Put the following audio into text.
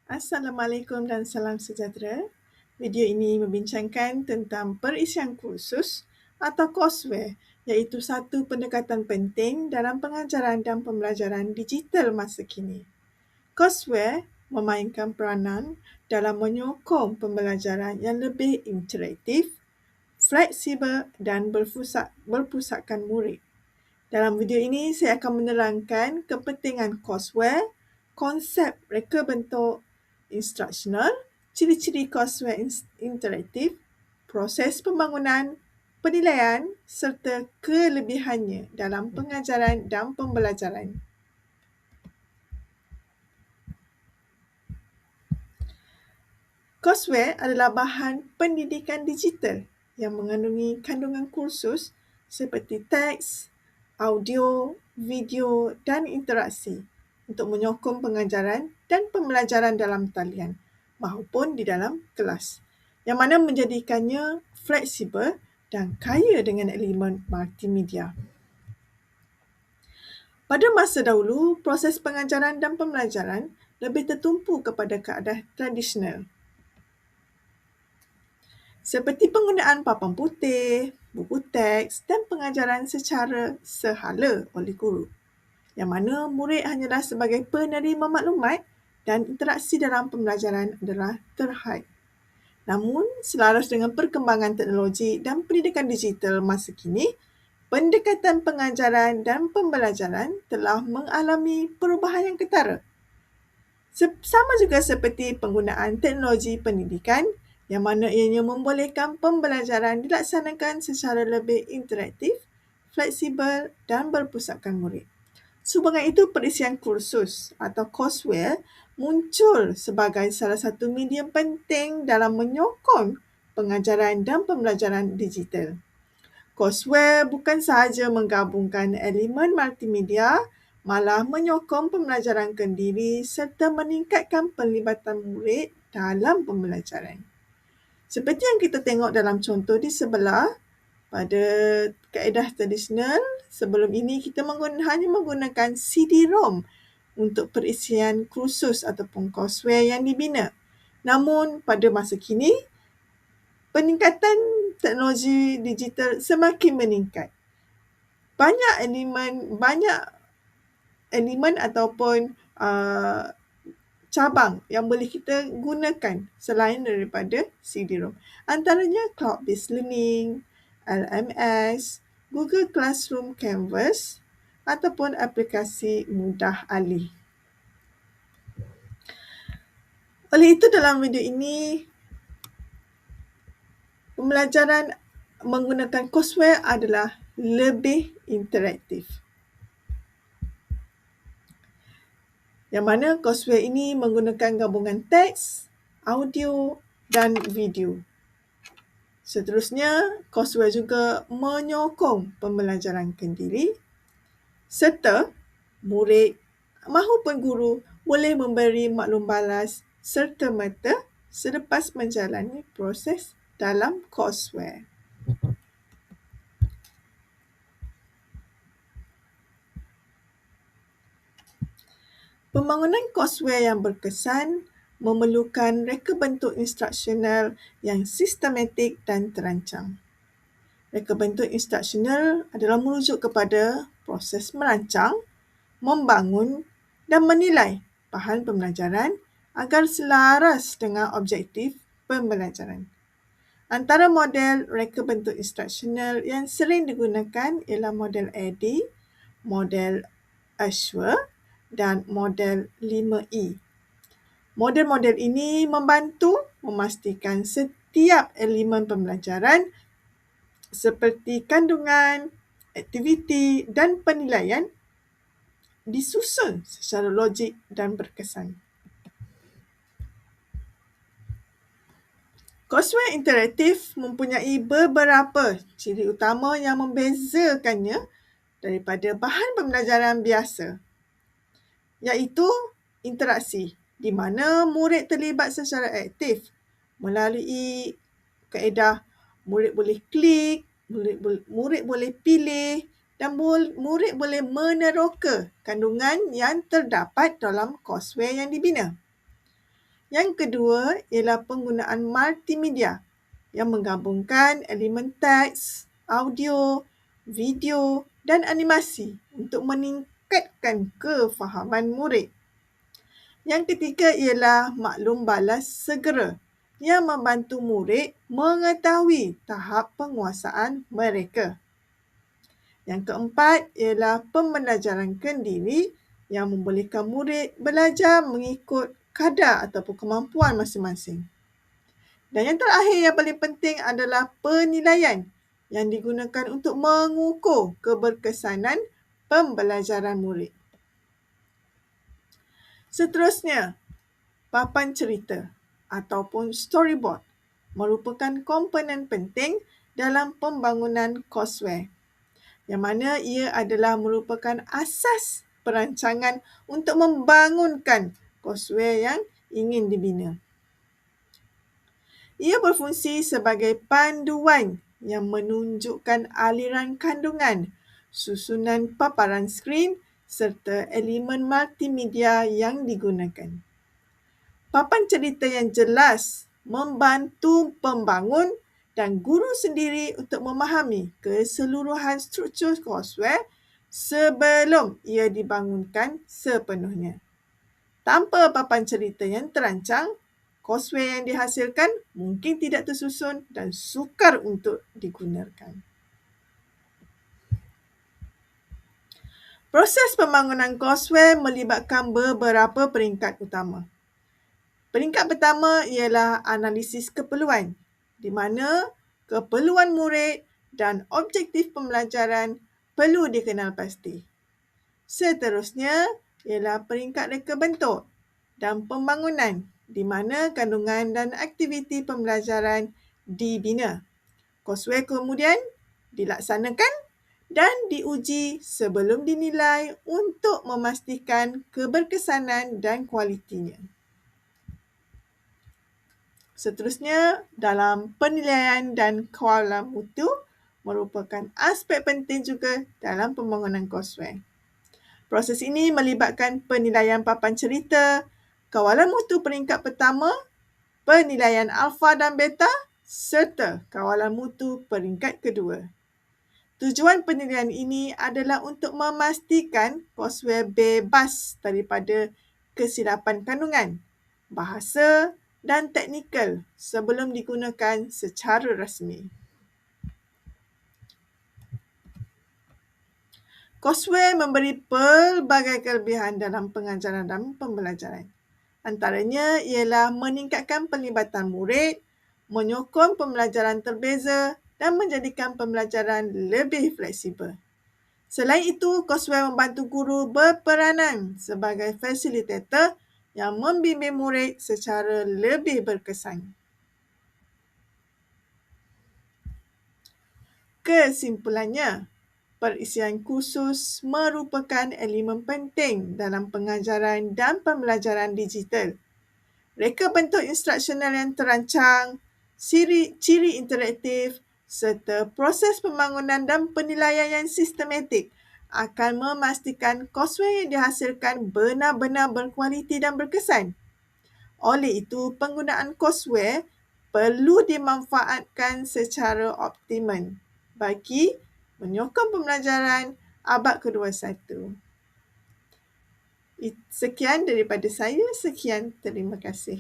Assalamualaikum dan salam sejahtera. Video ini membincangkan tentang perisian kursus atau courseware, iaitu satu pendekatan penting dalam pengajaran dan pembelajaran digital masa kini. Courseware memainkan peranan dalam menyokong pembelajaran yang lebih interaktif, fleksibel dan berpusatkan murid. Dalam video ini, saya akan menerangkan kepentingan courseware, konsep reka bentuk instruksional, ciri-ciri courseware interaktif, proses pembangunan, penilaian serta kelebihannya dalam pengajaran dan pembelajaran. Courseware adalah bahan pendidikan digital yang mengandungi kandungan kursus seperti teks, audio, video dan interaksi untuk menyokong pengajaran dan pembelajaran dalam talian maupun di dalam kelas, yang mana menjadikannya fleksibel dan kaya dengan elemen multimedia. Pada masa dahulu, proses pengajaran dan pembelajaran lebih tertumpu kepada kaedah tradisional, seperti penggunaan papan putih, buku teks dan pengajaran secara sehala oleh guru, yang mana murid hanyalah sebagai penerima maklumat dan interaksi dalam pembelajaran adalah terhad. Namun, selaras dengan perkembangan teknologi dan pendidikan digital masa kini, pendekatan pengajaran dan pembelajaran telah mengalami perubahan yang ketara. Sama juga seperti penggunaan teknologi pendidikan, yang mana ianya membolehkan pembelajaran dilaksanakan secara lebih interaktif, fleksibel dan berpusatkan murid. Sebagai itu, perisian kursus atau courseware muncul sebagai salah satu medium penting dalam menyokong pengajaran dan pembelajaran digital. Courseware bukan sahaja menggabungkan elemen multimedia, malah menyokong pembelajaran kendiri serta meningkatkan pelibatan murid dalam pembelajaran. Seperti yang kita tengok dalam contoh di sebelah, pada kaedah tradisional, sebelum ini kita hanya menggunakan CD-ROM untuk perisian kursus ataupun courseware yang dibina. Namun pada masa kini, peningkatan teknologi digital semakin meningkat. Banyak elemen ataupun cabang yang boleh kita gunakan selain daripada CD-ROM. Antaranya cloud-based learning, LMS, Google Classroom Canvas ataupun aplikasi mudah alih. Oleh itu, dalam video ini, pembelajaran menggunakan courseware adalah lebih interaktif. Yang mana courseware ini menggunakan gabungan teks, audio dan video. Seterusnya, courseware juga menyokong pembelajaran kendiri serta murid maupun guru boleh memberi maklum balas serta-merta selepas menjalani proses dalam courseware. Pembangunan courseware yang berkesan memerlukan reka bentuk instruksional yang sistematik dan terancang. Reka bentuk instruksional adalah merujuk kepada proses merancang, membangun dan menilai bahan pembelajaran agar selaras dengan objektif pembelajaran. Antara model reka bentuk instruksional yang sering digunakan ialah model ADDIE, model Ashworth dan model 5E. Model-model ini membantu memastikan setiap elemen pembelajaran seperti kandungan, aktiviti dan penilaian disusun secara logik dan berkesan. Courseware interaktif mempunyai beberapa ciri utama yang membezakannya daripada bahan pembelajaran biasa, iaitu interaksi, di mana murid terlibat secara aktif melalui kaedah murid boleh klik, murid boleh pilih dan murid boleh meneroka kandungan yang terdapat dalam courseware yang dibina. Yang kedua ialah penggunaan multimedia yang menggabungkan elemen teks, audio, video dan animasi untuk meningkatkan kefahaman murid. Yang ketiga ialah maklum balas segera yang membantu murid mengetahui tahap penguasaan mereka. Yang keempat ialah pembelajaran kendiri yang membolehkan murid belajar mengikut kadar ataupun kemampuan masing-masing. Dan yang terakhir yang paling penting adalah penilaian yang digunakan untuk mengukur keberkesanan pembelajaran murid. Seterusnya, papan cerita ataupun storyboard merupakan komponen penting dalam pembangunan courseware, yang mana ia adalah merupakan asas perancangan untuk membangunkan courseware yang ingin dibina. Ia berfungsi sebagai panduan yang menunjukkan aliran kandungan, susunan paparan skrin serta elemen multimedia yang digunakan. Papan cerita yang jelas membantu pembangun dan guru sendiri untuk memahami keseluruhan struktur courseware sebelum ia dibangunkan sepenuhnya. Tanpa papan cerita yang terancang, courseware yang dihasilkan mungkin tidak tersusun dan sukar untuk digunakan. Proses pembangunan courseware melibatkan beberapa peringkat utama. Peringkat pertama ialah analisis keperluan, di mana keperluan murid dan objektif pembelajaran perlu dikenal pasti. Seterusnya ialah peringkat reka bentuk dan pembangunan, di mana kandungan dan aktiviti pembelajaran dibina. Courseware kemudian dilaksanakan dan diuji sebelum dinilai untuk memastikan keberkesanan dan kualitinya. Seterusnya, dalam penilaian dan kawalan mutu merupakan aspek penting juga dalam pembangunan courseware. Proses ini melibatkan penilaian papan cerita, kawalan mutu peringkat pertama, penilaian alfa dan beta serta kawalan mutu peringkat kedua. Tujuan penilaian ini adalah untuk memastikan courseware bebas daripada kesilapan kandungan, bahasa dan teknikal sebelum digunakan secara rasmi. Courseware memberi pelbagai kelebihan dalam pengajaran dan pembelajaran. Antaranya ialah meningkatkan pelibatan murid, menyokong pembelajaran terbeza dan menjadikan pembelajaran lebih fleksibel. Selain itu, courseware membantu guru berperanan sebagai fasilitator yang membimbing murid secara lebih berkesan. Kesimpulannya, perisian kursus merupakan elemen penting dalam pengajaran dan pembelajaran digital. Reka bentuk instruksional yang terancang, ciri interaktif serta proses pembangunan dan penilaian yang sistematik akan memastikan courseware yang dihasilkan benar-benar berkualiti dan berkesan. Oleh itu, penggunaan courseware perlu dimanfaatkan secara optimum bagi menyokong pembelajaran abad ke-21. Sekian daripada saya. Sekian, terima kasih.